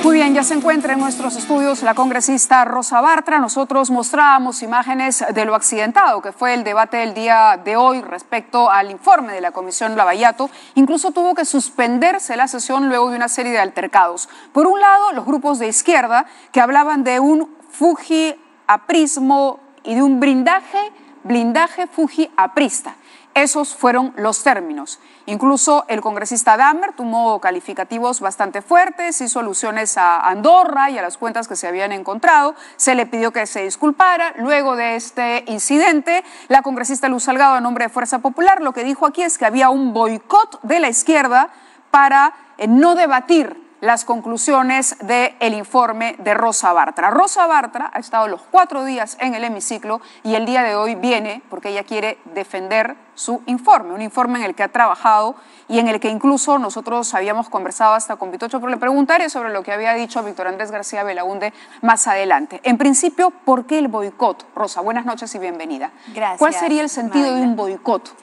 Muy bien, ya se encuentra en nuestros estudios la congresista Rosa Bartra. Nosotros mostrábamos imágenes de lo accidentado que fue el debate del día de hoy respecto al informe de la Comisión Lavallato. Incluso tuvo que suspenderse la sesión luego de una serie de altercados. Por un lado, los grupos de izquierda que hablaban de un fujiaprismo y de un blindaje fujiaprista. Esos fueron los términos. Incluso el congresista Damer tomó calificativos bastante fuertes, hizo alusiones a Andorra y a las cuentas que se habían encontrado. Se le pidió que se disculpara. Luego de este incidente, la congresista Luz Salgado, a nombre de Fuerza Popular, lo que dijo aquí es que había un boicot de la izquierda para no debatir las conclusiones del informe de Rosa Bartra. Rosa Bartra ha estado los 4 días en el hemiciclo y el día de hoy viene porque ella quiere defender su informe, un informe en el que ha trabajado y en el que incluso nosotros habíamos conversado hasta con Pitocho, pero le preguntaré sobre lo que había dicho Víctor Andrés García Belaúnde más adelante. En principio, ¿por qué el boicot? Rosa, buenas noches y bienvenida. Gracias. ¿Cuál sería el sentido de un boicot?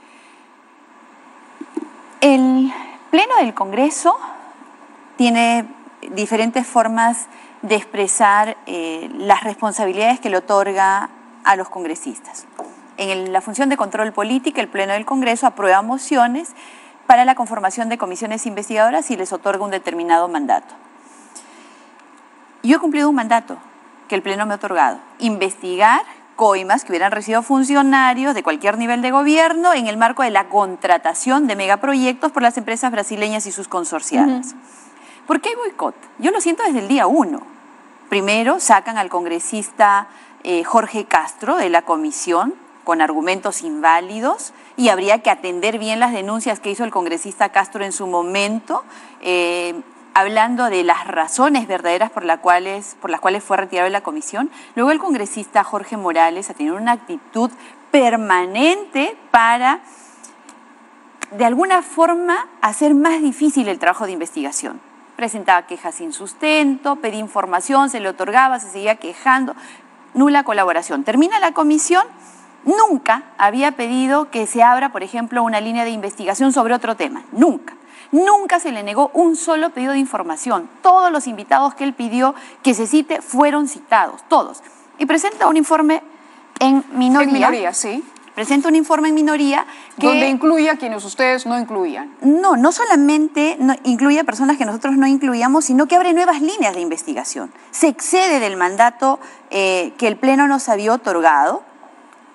El Pleno del Congreso tiene diferentes formas de expresar las responsabilidades que le otorga a los congresistas. En la función de control político, el Pleno del Congreso aprueba mociones para la conformación de comisiones investigadoras y les otorga un determinado mandato. Yo he cumplido un mandato que el Pleno me ha otorgado: investigar coimas que hubieran recibido funcionarios de cualquier nivel de gobierno en el marco de la contratación de megaproyectos por las empresas brasileñas y sus consorciadas. ¿Por qué hay boicot? Yo lo siento desde el día 1. Primero, sacan al congresista Jorge Castro de la comisión con argumentos inválidos y habría que atender bien las denuncias que hizo el congresista Castro en su momento, hablando de las razones verdaderas por las cuales fue retirado de la comisión. Luego el congresista Jorge Morales ha tenido una actitud permanente para, de alguna forma, hacer más difícil el trabajo de investigación. Presentaba quejas sin sustento, pedía información, se le otorgaba, se seguía quejando, nula colaboración. Termina la comisión, nunca había pedido que se abra, por ejemplo, una línea de investigación sobre otro tema, nunca. Nunca se le negó un solo pedido de información. Todos los invitados que él pidió que se cite fueron citados, todos. Y presenta un informe en minoría. En minoría, sí. Presenta un informe en minoría que... donde incluye a quienes ustedes no incluían. No solamente incluye a personas que nosotros no incluíamos, sino que abre nuevas líneas de investigación. Se excede del mandato que el Pleno nos había otorgado,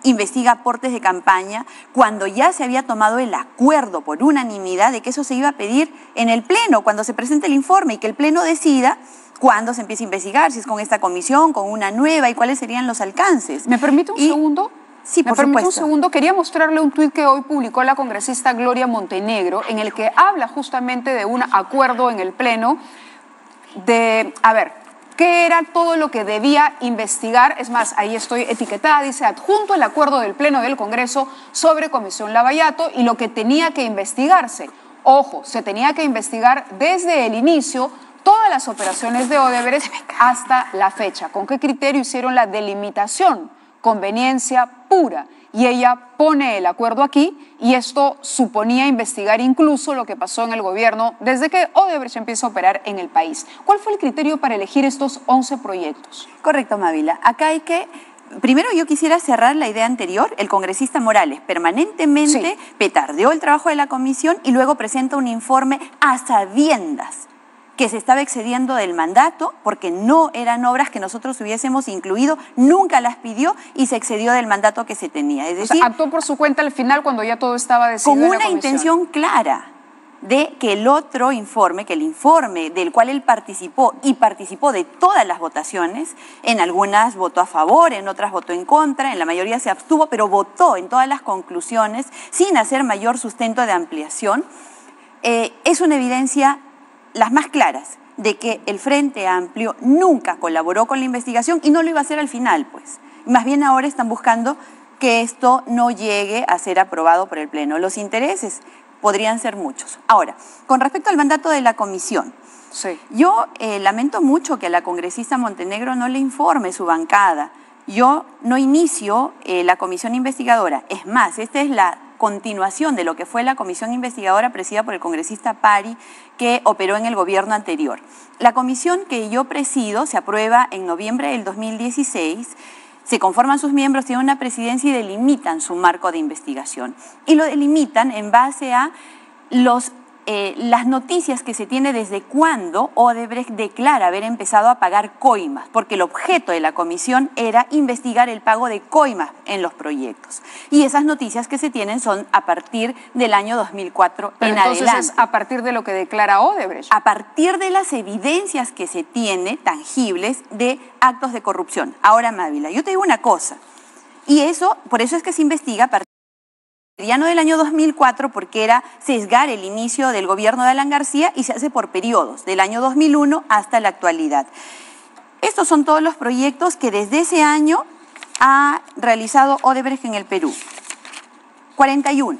investiga aportes de campaña, cuando ya se había tomado el acuerdo por unanimidad de que eso se iba a pedir en el Pleno, cuando se presente el informe y que el Pleno decida cuándo se empieza a investigar, si es con esta comisión, con una nueva y cuáles serían los alcances. ¿Me permite un segundo? Sí, por supuesto. ¿Me permite un segundo? Quería mostrarle un tuit que hoy publicó la congresista Gloria Montenegro, en el que habla justamente de un acuerdo en el Pleno de, ¿qué era todo lo que debía investigar? Es más, ahí estoy etiquetada, dice: adjunto el acuerdo del Pleno del Congreso sobre Comisión Lavallato y lo que tenía que investigarse. Ojo, se tenía que investigar desde el inicio todas las operaciones de Odebrecht hasta la fecha. ¿Con qué criterio hicieron la delimitación? Conveniencia pura. Y ella pone el acuerdo aquí y esto suponía investigar incluso lo que pasó en el gobierno desde que Odebrecht empieza a operar en el país. ¿Cuál fue el criterio para elegir estos 11 proyectos? Correcto, Mávila. Acá hay que... Primero yo quisiera cerrar la idea anterior. El congresista Morales permanentemente petardeó el trabajo de la comisión y luego presenta un informe a sabiendas que se estaba excediendo del mandato porque no eran obras que nosotros hubiésemos incluido, nunca las pidió y se excedió del mandato que se tenía. Es decir, actuó por su cuenta al final cuando ya todo estaba decidido con en la una comisión. intención clara de que el otro informe, que el informe del cual él participó y participó de todas las votaciones, en algunas votó a favor, en otras votó en contra, en la mayoría se abstuvo, pero votó en todas las conclusiones sin hacer mayor sustento de ampliación, es una evidencia las más claras de que el Frente Amplio nunca colaboró con la investigación y no lo iba a hacer al final, pues. Más bien ahora están buscando que esto no llegue a ser aprobado por el Pleno. Los intereses podrían ser muchos. Ahora, con respecto al mandato de la comisión, yo lamento mucho que a la congresista Montenegro no le informe su bancada. Yo no inicio la comisión investigadora. Es más, esta es la continuación de lo que fue la comisión investigadora presidida por el congresista Pari, que operó en el gobierno anterior. La comisión que yo presido se aprueba en noviembre del 2016, se conforman sus miembros, tienen una presidencia y delimitan su marco de investigación. Y lo delimitan en base a las noticias que se tiene desde cuándo Odebrecht declara haber empezado a pagar coimas, porque el objeto de la comisión era investigar el pago de coimas en los proyectos. Y esas noticias que se tienen son a partir del año 2004 en adelante. Entonces, ¿a partir de lo que declara Odebrecht? A partir de las evidencias que se tiene, tangibles, de actos de corrupción. Ahora, Mávila, yo te digo una cosa, y eso, por eso es que se investiga a partir del año 2004, porque era sesgar el inicio del gobierno de Alan García y se hace por periodos, del año 2001 hasta la actualidad. Estos son todos los proyectos que desde ese año ha realizado Odebrecht en el Perú. 41.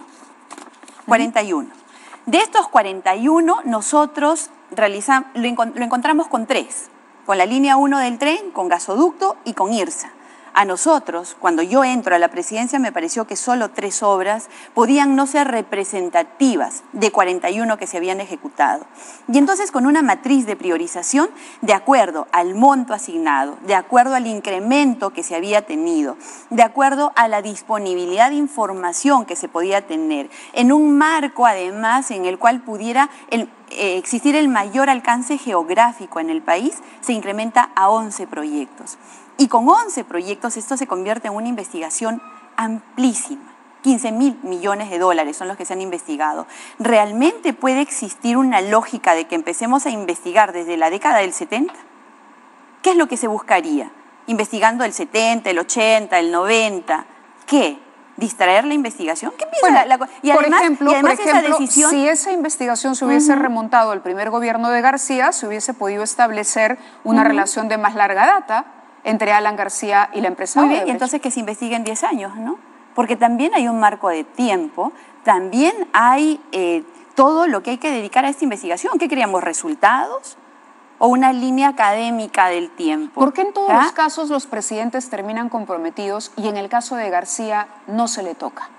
De estos 41, nosotros lo encontramos con 3, con la línea 1 del tren, con gasoducto y con IRSA. A nosotros, cuando yo entro a la presidencia, me pareció que solo 3 obras podían no ser representativas de 41 que se habían ejecutado. Y entonces, con una matriz de priorización, de acuerdo al monto asignado, de acuerdo al incremento que se había tenido, de acuerdo a la disponibilidad de información que se podía tener, en un marco, además, en el cual pudiera existir el mayor alcance geográfico en el país, se incrementa a 11 proyectos. Y con 11 proyectos esto se convierte en una investigación amplísima. 15.000 millones de dólares son los que se han investigado. ¿Realmente puede existir una lógica de que empecemos a investigar desde la década del 70? ¿Qué es lo que se buscaría? Investigando el 70, el 80, el 90. ¿Qué? ¿Distraer la investigación? ¿Qué piensa? Bueno, por ejemplo, esa decisión, si esa investigación se hubiese remontado al primer gobierno de García, se hubiese podido establecer una relación de más larga data entre Alan García y la empresa Muy bien, Odebrecht. y entonces que se investigue en 10 años, ¿no? Porque también hay un marco de tiempo, también hay todo lo que hay que dedicar a esta investigación. ¿Qué queríamos? ¿Resultados? ¿O una línea académica del tiempo? ¿Por qué en todos los casos los presidentes terminan comprometidos y en el caso de García no se le toca?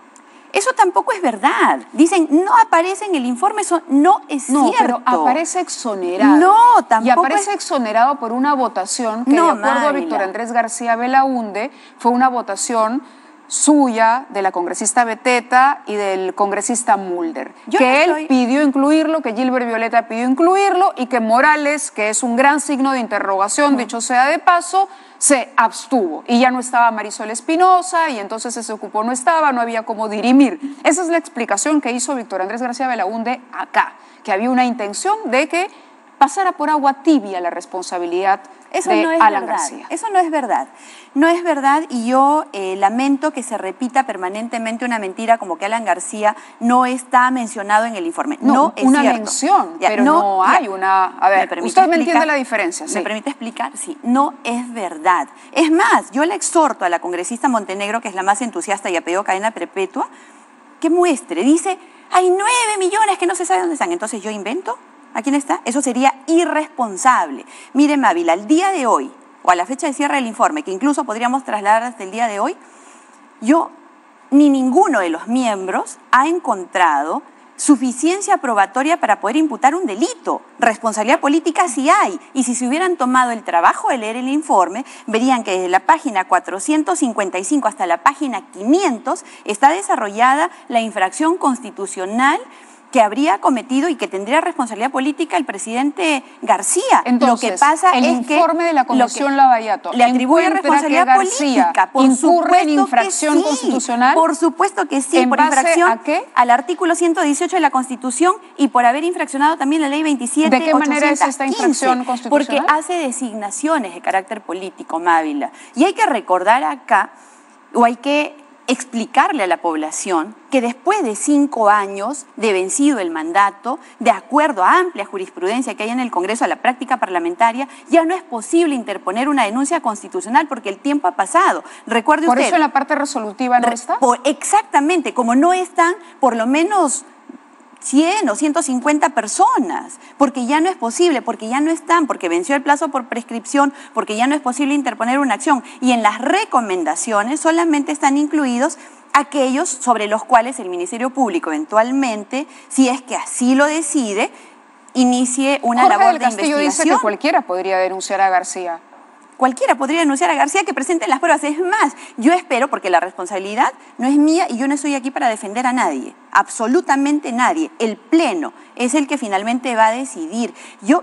Eso tampoco es verdad. Dicen, no aparece en el informe, eso no es cierto. Pero aparece exonerado. No, tampoco. Y aparece exonerado por una votación que, de acuerdo a Víctor Andrés García Belaúnde, fue una votación suya, de la congresista Beteta y del congresista Mulder, él pidió incluirlo, que Gilbert Violeta pidió incluirlo y que Morales, que es un gran signo de interrogación, dicho sea de paso, se abstuvo y ya no estaba Marisol Espinosa y entonces ese cupo no estaba, no había cómo dirimir. Esa es la explicación que hizo Víctor Andrés García Belaúnde acá, que había una intención de que pasara por agua tibia la responsabilidad de Alan García. Eso no es verdad. No es verdad y yo lamento que se repita permanentemente una mentira como que Alan García no está mencionado en el informe. No es una cierto. Mención, pero no hay una... A ver, ¿usted me entiende la diferencia? ¿Me permite explicar? Sí, no es verdad. Es más, yo le exhorto a la congresista Montenegro, que es la más entusiasta y apellido cadena perpetua, que muestre. Dice, hay 9 millones que no se sabe dónde están. Entonces, ¿yo invento? ¿A quién está? Eso sería irresponsable. Mire, Mávila, al día de hoy, o a la fecha de cierre del informe, que incluso podríamos trasladar hasta el día de hoy, yo ni ninguno de los miembros ha encontrado suficiencia probatoria para poder imputar un delito. Responsabilidad política sí hay. Y si se hubieran tomado el trabajo de leer el informe, verían que desde la página 455 hasta la página 500 está desarrollada la infracción constitucional que habría cometido y que tendría responsabilidad política el presidente García. Entonces, lo que pasa el es que informe de la Comisión Lavallato le atribuye responsabilidad política. Por incurre en infracción constitucional. Por supuesto que sí. ¿Por infracción a qué? Al artículo 118 de la Constitución y por haber infraccionado también la ley 27. ¿De qué manera es esta infracción constitucional? Porque hace designaciones de carácter político, Mávila. Y hay que recordar acá, o hay que explicarle a la población que después de 5 años de vencido el mandato, de acuerdo a amplia jurisprudencia que hay en el Congreso, a la práctica parlamentaria, ya no es posible interponer una denuncia constitucional porque el tiempo ha pasado. Recuerde usted. ¿Por eso en la parte resolutiva no está? Exactamente, como no están por lo menos 100 o 150 personas, porque ya no es posible, porque ya no están, porque venció el plazo por prescripción, porque ya no es posible interponer una acción. Y en las recomendaciones solamente están incluidos aquellos sobre los cuales el Ministerio Público eventualmente, si es que así lo decide, inicie una labor de investigación. Jorge del Castillo dice que cualquiera podría denunciar a García. Cualquiera podría denunciar a García, que presenten las pruebas. Es más, yo espero, porque la responsabilidad no es mía y yo no estoy aquí para defender a nadie, absolutamente nadie. El Pleno es el que finalmente va a decidir.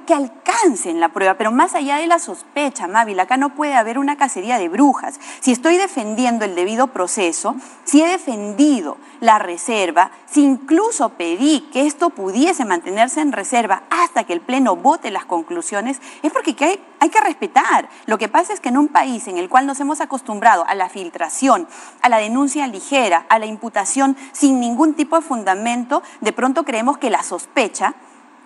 Que alcancen la prueba, pero más allá de la sospecha, Mávila, acá no puede haber una cacería de brujas. Si estoy defendiendo el debido proceso, si he defendido la reserva, si incluso pedí que esto pudiese mantenerse en reserva hasta que el Pleno vote las conclusiones, es porque hay que respetar. Lo que pasa es que en un país en el cual nos hemos acostumbrado a la filtración, a la denuncia ligera, a la imputación sin ningún tipo de fundamento, de pronto creemos que la sospecha,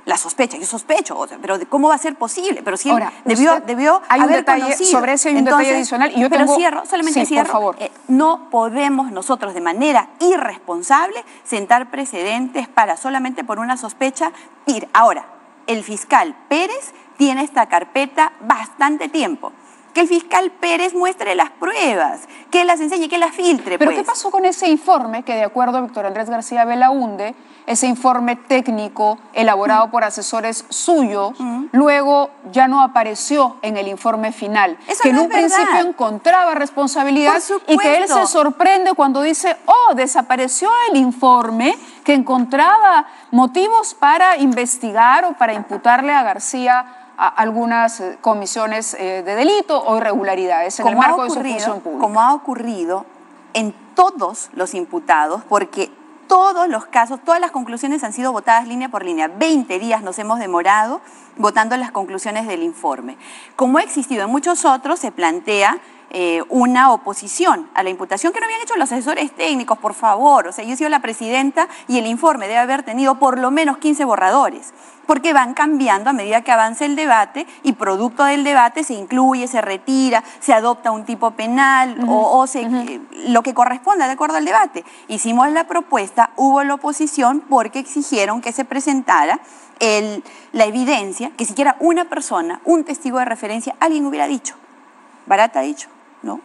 yo sospecho, pero ¿cómo va a ser posible? Pero si ahora, debió hay haber un detalle, conocido. sobre eso hay un detalle adicional. Y yo pero tengo, solamente cierro. Por favor. No podemos nosotros de manera irresponsable sentar precedentes para solamente por una sospecha ir. Ahora, el fiscal Pérez tiene esta carpeta bastante tiempo. Que el fiscal Pérez muestre las pruebas, que las enseñe, que las filtre. ¿Pero qué pasó con ese informe que, de acuerdo a Víctor Andrés García Belaúnde, ese informe técnico elaborado por asesores suyos, luego ya no apareció en el informe final? Eso que no en un es verdad. principio encontraba responsabilidad y que él se sorprende cuando dice, desapareció el informe que encontraba motivos para investigar o para imputarle a García a algunas comisiones de delito o irregularidades en el marco de su función pública. Como ha ocurrido en todos los imputados, porque todos los casos, todas las conclusiones han sido votadas línea por línea. 20 días nos hemos demorado votando las conclusiones del informe. Como ha existido en muchos otros, se plantea una oposición a la imputación que no habían hecho los asesores técnicos, por favor. O sea, yo he sido la presidenta y el informe debe haber tenido por lo menos 15 borradores, porque van cambiando a medida que avanza el debate y producto del debate se incluye, se retira, se adopta un tipo penal lo que corresponda de acuerdo al debate. Hicimos la propuesta, hubo la oposición porque exigieron que se presentara la evidencia, que siquiera una persona, un testigo de referencia, alguien hubiera dicho. Barata ha dicho, no.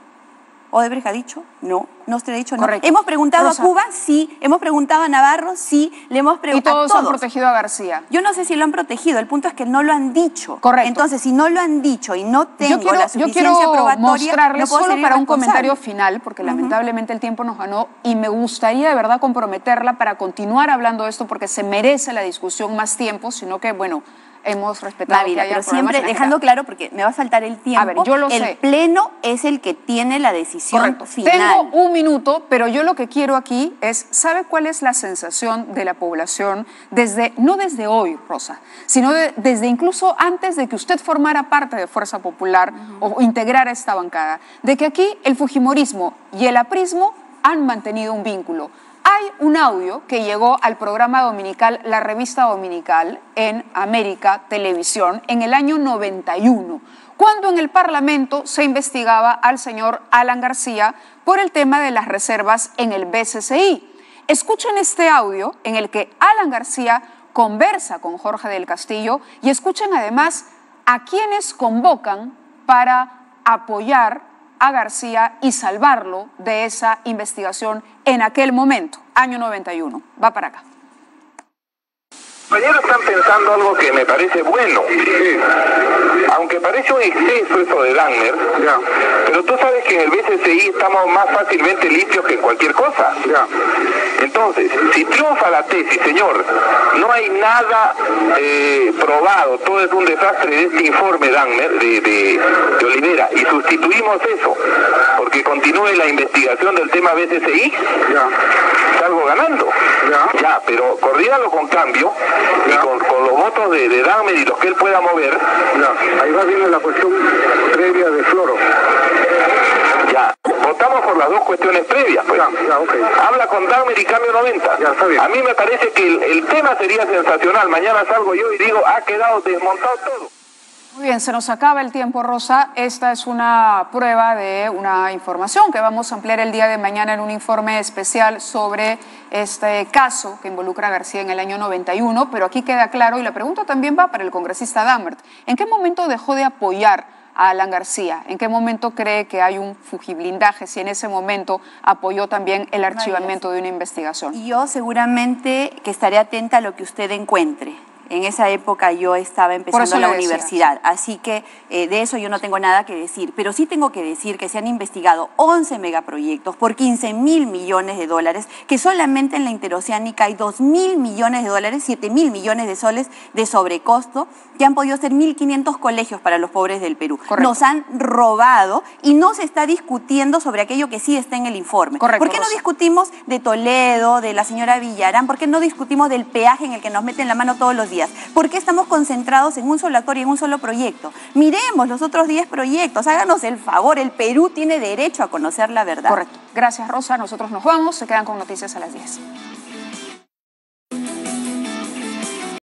Odebrecht ha dicho, no. Nostra ha dicho, no. Correcto. Hemos preguntado Rosa. a Cuba, sí. Hemos preguntado a Navarro, sí. Le hemos preguntado Y todos han protegido a García. Yo no sé si lo han protegido, el punto es que no lo han dicho. Correcto. Entonces, si no lo han dicho y no tengo la suficiencia yo quiero probatoria, mostrarles no puedo solo ser para un irresponsable. comentario final, porque lamentablemente el tiempo nos ganó, y me gustaría de verdad comprometerla para continuar hablando de esto, porque se merece la discusión más tiempo, sino que, bueno, hemos respetado Mávila, que haya pero siempre dejando claro, porque me va a faltar el tiempo, a ver, yo lo el sé. Pleno es el que tiene la decisión Correcto. final. Tengo un minuto, pero yo lo que quiero aquí es, ¿sabe cuál es la sensación de la población no desde hoy, Rosa, sino desde incluso antes de que usted formara parte de Fuerza Popular o integrara esta bancada? De que aquí el fujimorismo y el aprismo han mantenido un vínculo. Hay un audio que llegó al programa dominical, la revista dominical, en América Televisión, en el año 91, cuando en el Parlamento se investigaba al señor Alan García por el tema de las reservas en el BCCI. Escuchen este audio en el que Alan García conversa con Jorge del Castillo y escuchen además a quienes convocan para apoyar a García y salvarlo de esa investigación en aquel momento, año 91. Va para acá. Los compañeros están pensando algo que me parece bueno. Sí. Aunque parece un exceso eso de Dahmer, pero tú sabes que en el BCCI estamos más fácilmente limpios que en cualquier cosa. Entonces, si triunfa la tesis, señor, no hay nada probado, todo es un desastre de este informe Dahmer, de Olivera, y sustituimos eso, porque continúe la investigación del tema BCCI, salgo ganando. Pero coordínalo con Cambio, y con los votos de Dahmer y los que él pueda mover. Ahí va bien la cuestión previa de Floro. Votamos por las dos cuestiones previas, pues. Okay. Habla con Dahmer y Cambio 90. Está bien. A mí me parece que el tema sería sensacional. Mañana salgo yo y digo, ha quedado desmontado todo. Muy bien, se nos acaba el tiempo, Rosa. Esta es una prueba de una información que vamos a ampliar el día de mañana en un informe especial sobre este caso que involucra a García en el año 91, pero aquí queda claro, y la pregunta también va para el congresista Dahmer, ¿en qué momento dejó de apoyar a Alan García? ¿En qué momento cree que hay un fujiblindaje? Si en ese momento apoyó también el archivamiento de una investigación. Y yo seguramente que estaré atenta a lo que usted encuentre. En esa época yo estaba empezando la universidad, así que de eso yo no tengo nada que decir. Pero sí tengo que decir que se han investigado 11 megaproyectos por 15.000 millones de dólares, que solamente en la interoceánica hay 2.000 millones de dólares, 7.000 millones de soles de sobrecosto, que han podido ser 1.500 colegios para los pobres del Perú. Correcto. Nos han robado y no se está discutiendo sobre aquello que sí está en el informe. Correcto, ¿Por qué no discutimos de Toledo, de la señora Villarán? ¿Por qué no discutimos del peaje en el que nos meten la mano todos los días? ¿Por qué estamos concentrados en un solo actor y en un solo proyecto? Miremos los otros 10 proyectos, háganos el favor, el Perú tiene derecho a conocer la verdad. Correcto. Gracias, Rosa. Nosotros nos vamos, se quedan con Noticias a las 10.